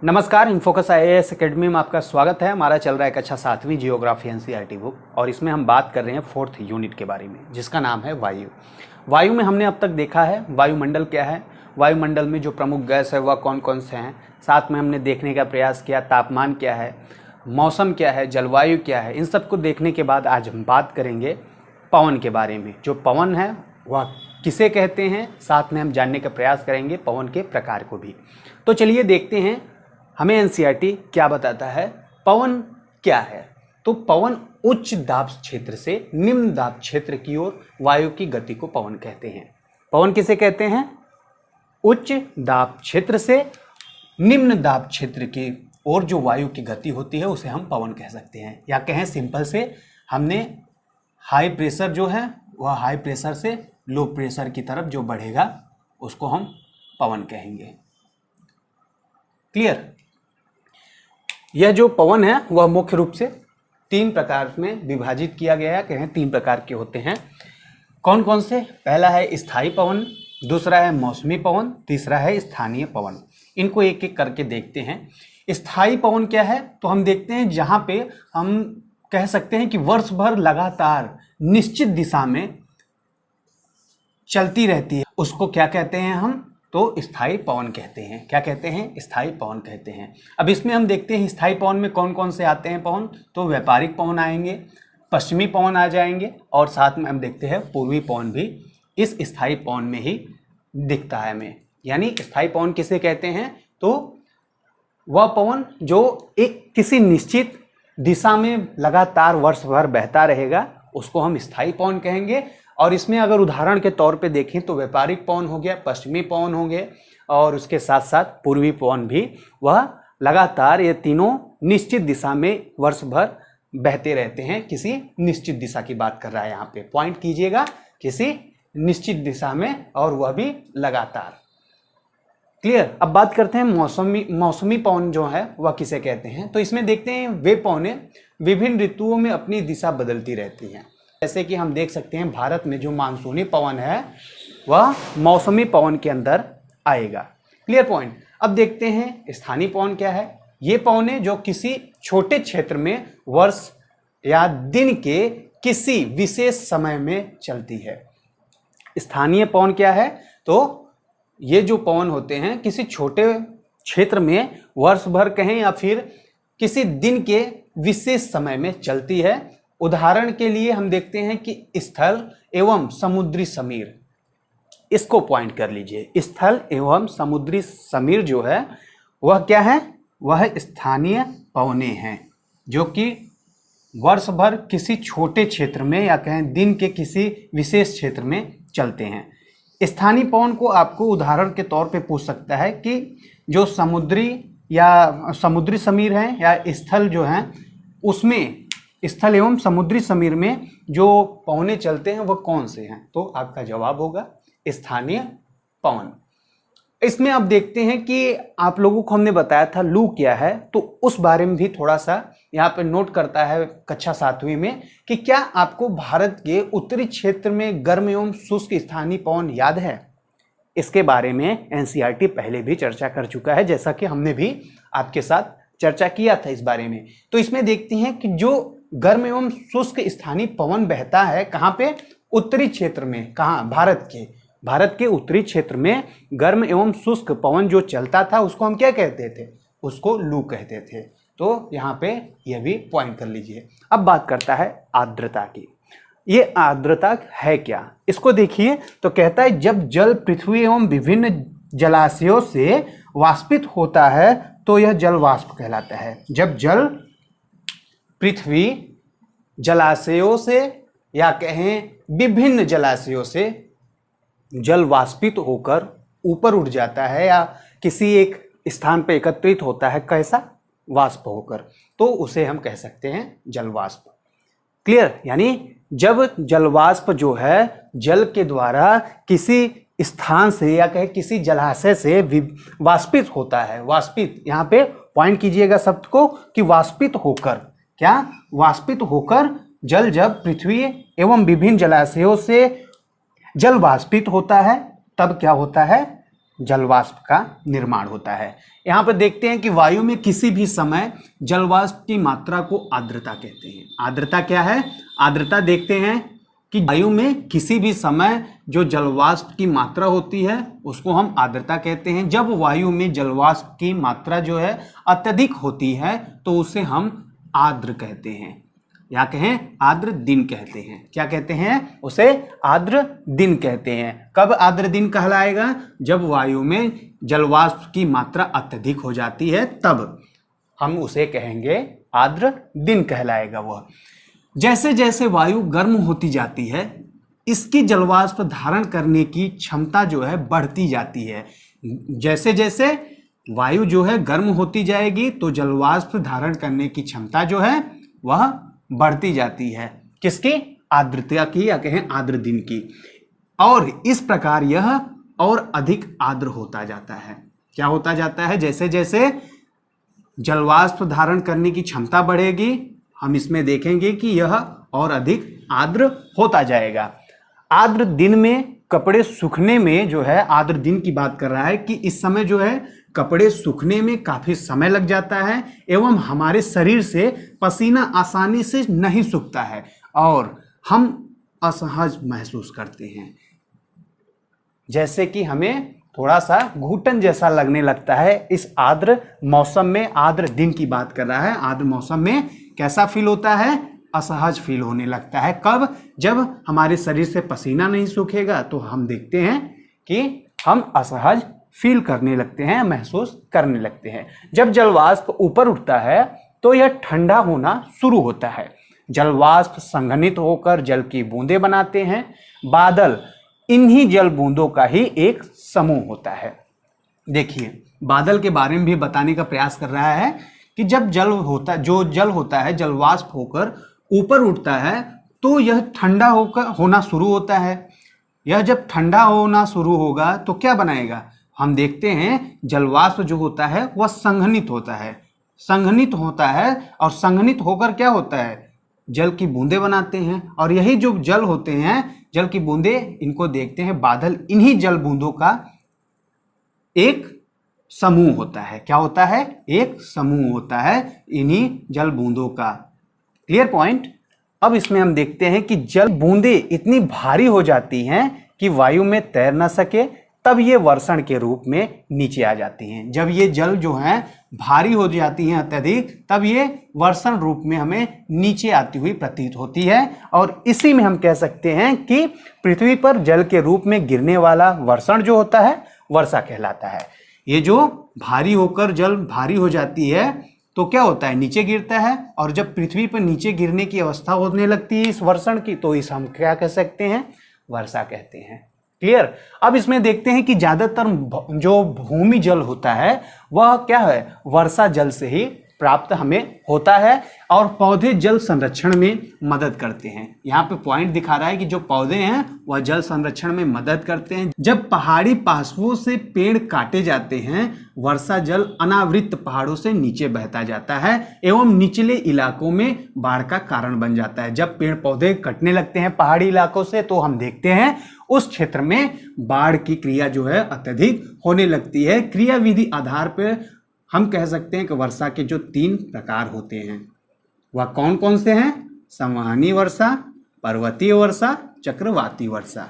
नमस्कार, InFocus IAS academy में आपका स्वागत है। हमारा चल रहा है कक्षा 7वीं जियोग्राफी एनसीईआरटी बुक और इसमें हम बात कर रहे हैं 4th यूनिट के बारे में, जिसका नाम है वायु। वायु में हमने अब तक देखा है वायुमंडल क्या है, वायुमंडल में जो प्रमुख गैस है वह कौन कौन से हैं। साथ में हमने देखने का प्रयास किया तापमान क्या है, मौसम क्या है, जलवायु क्या है। इन सबको देखने के बाद आज हम बात करेंगे पवन के बारे में। जो पवन है वह किसे कहते हैं, साथ में हम जानने का प्रयास करेंगे पवन के प्रकार को भी। तो चलिए देखते हैं हमें एनसीईआरटी क्या बताता है, पवन क्या है। तो पवन उच्च दाब क्षेत्र से निम्न दाब क्षेत्र की ओर वायु की गति को पवन कहते हैं। पवन किसे कहते हैं? उच्च दाब क्षेत्र से निम्न दाब क्षेत्र की ओर जो वायु की गति होती है उसे हम पवन कह सकते हैं। या कहें सिंपल से, हमने हाई प्रेशर जो है वह हाई प्रेशर से लो प्रेशर की तरफ जो बढ़ेगा उसको हम पवन कहेंगे। क्लियर? यह जो पवन है वह मुख्य रूप से 3 प्रकार में विभाजित किया गया है। कहें 3 प्रकार के होते हैं। कौन कौन से? पहला है स्थायी पवन, दूसरा है मौसमी पवन, तीसरा है स्थानीय पवन। इनको एक एक करके देखते हैं। स्थायी पवन क्या है? तो हम देखते हैं जहाँ पे हम कह सकते हैं कि वर्ष भर लगातार निश्चित दिशा में चलती रहती है, उसको क्या कहते हैं हम? तो स्थायी पवन कहते हैं। क्या कहते हैं? स्थायी पवन कहते हैं। अब इसमें हम देखते हैं स्थायी पवन में कौन कौन से आते हैं पवन। तो व्यापारिक पवन आएंगे, पश्चिमी पवन आ जाएंगे और साथ में हम देखते हैं पूर्वी पवन भी इस स्थायी पवन में ही दिखता है हमें। यानी स्थायी पवन किसे कहते हैं? तो वह पवन जो एक किसी निश्चित दिशा में लगातार वर्ष भर बहता रहेगा उसको हम स्थायी पवन कहेंगे। और इसमें अगर उदाहरण के तौर पे देखें तो व्यापारिक पवन हो गया, पश्चिमी पवन हो गए और उसके साथ साथ पूर्वी पवन भी, वह लगातार ये तीनों निश्चित दिशा में वर्ष भर बहते रहते हैं। किसी निश्चित दिशा की बात कर रहा है यहाँ पे, पॉइंट कीजिएगा, किसी निश्चित दिशा में, और वह भी लगातार। क्लियर? अब बात करते हैं मौसमी पवन जो है वह किसे कहते हैं। तो इसमें देखते हैं वे पवनें विभिन्न ऋतुओं में अपनी दिशा बदलती रहती हैं। जैसे कि हम देख सकते हैं भारत में जो मानसूनी पवन है वह मौसमी पवन के अंदर आएगा। Clear point? अब देखते हैं स्थानीय पवन क्या है। ये पवनें जो किसी छोटे क्षेत्र में वर्ष या दिन के किसी विशेष समय में चलती है। स्थानीय पवन क्या है? तो ये जो पवन होते हैं किसी छोटे क्षेत्र में वर्ष भर कहें या फिर किसी दिन के विशेष समय में चलती है। उदाहरण के लिए हम देखते हैं कि स्थल एवं समुद्री समीर, इसको पॉइंट कर लीजिए। स्थल एवं समुद्री समीर जो है वह क्या है? वह स्थानीय पवनें हैं जो कि वर्ष भर किसी छोटे क्षेत्र में या कहें दिन के किसी विशेष क्षेत्र में चलते हैं। स्थानीय पवन को आपको उदाहरण के तौर पे पूछ सकता है कि जो समुद्री या समुद्री समीर हैं या स्थल जो हैं उसमें, स्थल एवं समुद्री समीर में जो पवनें चलते हैं वह कौन से हैं? तो आपका जवाब होगा स्थानीय पवन। इसमें आप देखते हैं कि आप लोगों को हमने बताया था लू क्या है, तो उस बारे में भी थोड़ा सा यहाँ पे नोट करता है कक्षा 7वीं में कि क्या आपको भारत के उत्तरी क्षेत्र में गर्म एवं शुष्क स्थानीय पवन याद है? इसके बारे में एनसीईआरटी पहले भी चर्चा कर चुका है, जैसा कि हमने भी आपके साथ चर्चा किया था इस बारे में। तो इसमें देखते हैं कि जो गर्म एवं शुष्क स्थानीय पवन बहता है कहाँ पे? उत्तरी क्षेत्र में। कहाँ? भारत के उत्तरी क्षेत्र में गर्म एवं शुष्क पवन जो चलता था उसको हम क्या कहते थे? उसको लू कहते थे। तो यहाँ पे यह भी पॉइंट कर लीजिए। अब बात करता है आर्द्रता की। ये आर्द्रता है क्या? इसको देखिए तो कहता है जब जल पृथ्वी एवं विभिन्न जलाशयों से वाष्पित होता है तो यह जल वाष्प कहलाता है। जब जल पृथ्वी जलाशयों से या कहें विभिन्न जलाशयों से जल वाष्पित होकर ऊपर उठ जाता है या किसी एक स्थान पर एकत्रित होता है, कैसा? वाष्प होकर, तो उसे हम कह सकते हैं जल वाष्प। क्लियर? यानी जब जल वाष्प जो है जल के द्वारा किसी स्थान से या कहें किसी जलाशय से वाष्पित होता है। वाष्पित, यहाँ पे पॉइंट कीजिएगा शब्द को कि वाष्पित होकर। क्या? वाष्पित होकर जल जब पृथ्वी एवं विभिन्न जलाशयों से जल वाष्पित होता है तब क्या होता है? जलवाष्प का निर्माण होता है। यहाँ पर देखते हैं कि वायु में किसी भी समय जलवाष्प की मात्रा को आर्द्रता कहते हैं। आर्द्रता क्या है? आर्द्रता देखते हैं कि वायु में किसी भी समय जो जलवाष्प की मात्रा होती है उसको हम आर्द्रता कहते हैं। जब वायु में जलवाष्प की मात्रा जो है अत्यधिक होती है तो उसे हम आर्द्र कहते हैं, या कहें आर्द्र दिन कहते हैं। क्या कहते हैं? उसे आर्द्र दिन कहते हैं। कब आर्द्र दिन कहलाएगा? जब वायु में जलवाष्प की मात्रा अत्यधिक हो जाती है तब हम उसे कहेंगे आर्द्र दिन कहलाएगा वह। जैसे जैसे वायु गर्म होती जाती है इसकी जलवाष्प धारण करने की क्षमता जो है बढ़ती जाती है। जैसे जैसे वायु जो है गर्म होती जाएगी तो जलवाष्प धारण करने की क्षमता जो है वह बढ़ती जाती है। किसकी? आर्द्रता की, या कहें आर्द्र दिन की। और इस प्रकार यह और अधिक आर्द्र होता जाता है। क्या होता जाता है? जैसे जैसे जलवाष्प धारण करने की क्षमता बढ़ेगी हम इसमें देखेंगे कि यह और अधिक आर्द्र होता जाएगा। आर्द्र दिन में कपड़े सूखने में जो है, आर्द्र दिन की बात कर रहा है कि इस समय जो है कपड़े सूखने में काफी समय लग जाता है एवं हमारे शरीर से पसीना आसानी से नहीं सूखता है और हम असहज महसूस करते हैं। जैसे कि हमें थोड़ा सा घुटन जैसा लगने लगता है। इस आर्द्र मौसम में, आर्द्र दिन की बात कर रहा है, आर्द्र मौसम में कैसा फील होता है? असहज फील होने लगता है। कब? जब हमारे शरीर से पसीना नहीं सूखेगा तो हम देखते हैं कि हम असहज फील करने लगते हैं, महसूस करने लगते हैं। जब जलवाष्प ऊपर उठता है तो यह ठंडा होना शुरू होता है। जलवाष्प संघनित होकर जल की बूंदें बनाते हैं। बादल इन्हीं जल बूंदों का ही एक समूह होता है। देखिए, बादल के बारे में भी बताने का प्रयास कर रहा है कि जब जल होता है जलवाष्प होकर ऊपर उठता है तो यह ठंडा होना शुरू होता है। यह जब ठंडा होना शुरू होगा तो क्या बनाएगा? हम देखते हैं जलवाष्प जो होता है वह संघनित होता है। संघनित होता है और संघनित होकर क्या होता है? जल की बूंदें बनाते हैं। और यही जो जल होते हैं, जल की बूंदें, इनको देखते हैं बादल, इन्हीं जल बूंदों का एक समूह होता है। क्या होता है? एक समूह होता है इन्हीं जल बूंदों का। Clear point? अब इसमें हम देखते हैं कि जल बूंदें इतनी भारी हो जाती हैं कि वायु में तैर न सके, तब ये वर्षण के रूप में नीचे आ जाती हैं। जब ये जल जो है भारी हो जाती हैं अत्यधिक, तब ये वर्षण रूप में हमें नीचे आती हुई प्रतीत होती है। और इसी में हम कह सकते हैं कि पृथ्वी पर जल के रूप में गिरने वाला वर्षण जो होता है वर्षा कहलाता है। ये जो भारी होकर जल भारी हो जाती है तो क्या होता है? नीचे गिरता है। और जब पृथ्वी पर नीचे गिरने की अवस्था होने लगती है इस वर्षण की, तो इस हम क्या कह सकते हैं? वर्षा कहते हैं। क्लियर? अब इसमें देखते हैं कि ज्यादातर जो भूमि जल होता है वह क्या है? वर्षा जल से ही प्राप्त हमें होता है और पौधे जल संरक्षण में मदद करते हैं। यहाँ पे पॉइंट दिखा रहा है कि जो पौधे हैं वह जल संरक्षण में मदद करते हैं। जब पहाड़ी पार्श्वों से पेड़ काटे जाते हैं, वर्षा जल अनावृत पहाड़ों से नीचे बहता जाता है एवं निचले इलाकों में बाढ़ का कारण बन जाता है। जब पेड़ पौधे कटने लगते हैं पहाड़ी इलाकों से तो हम देखते हैं उस क्षेत्र में बाढ़ की क्रिया जो है अत्यधिक होने लगती है। क्रिया विधि आधार पर हम कह सकते हैं कि वर्षा के जो 3 प्रकार होते हैं वह कौन कौन से हैं? संवहनी वर्षा, पर्वतीय वर्षा, चक्रवाती वर्षा।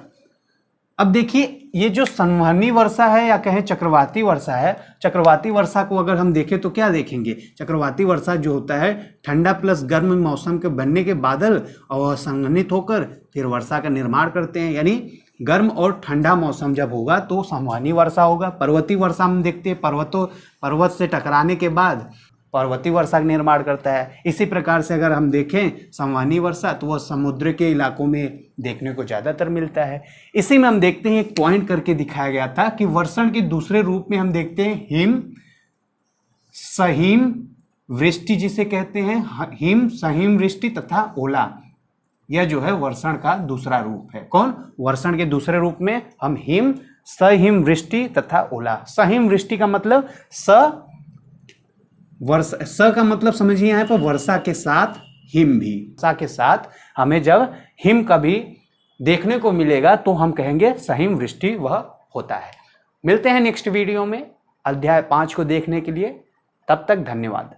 अब देखिए, ये जो संवहनी वर्षा है या कहें चक्रवाती वर्षा है, चक्रवाती वर्षा को अगर हम देखें तो क्या देखेंगे? चक्रवाती वर्षा जो होता है ठंडा प्लस गर्म मौसम के बनने के बादल और संघनित होकर फिर वर्षा का निर्माण करते हैं। यानी गर्म और ठंडा मौसम जब होगा तो संवहनी वर्षा होगा। पर्वतीय वर्षा हम देखते हैं पर्वत से टकराने के बाद पर्वतीय वर्षा का निर्माण करता है। इसी प्रकार से अगर हम देखें संवहनी वर्षा तो वह समुद्र के इलाकों में देखने को ज़्यादातर मिलता है। इसी में हम देखते हैं एक पॉइंट करके दिखाया गया था कि वर्षण के दूसरे रूप में हम देखते हैं हिम सहिम वृष्टि जिसे कहते हैं। हिम सहिम वृष्टि तथा ओला, यह जो है वर्षण का दूसरा रूप है। कौन? वर्षण के दूसरे रूप में हम हिम सहिम वृष्टि तथा ओला। सहिम वृष्टि का मतलब स का मतलब समझिए यहाँ पर वर्षा के साथ हिम भी। वर्षा के साथ हमें जब हिम कभी देखने को मिलेगा तो हम कहेंगे सहिम वृष्टि वह होता है। मिलते हैं नेक्स्ट वीडियो में अध्याय 5 को देखने के लिए। तब तक धन्यवाद।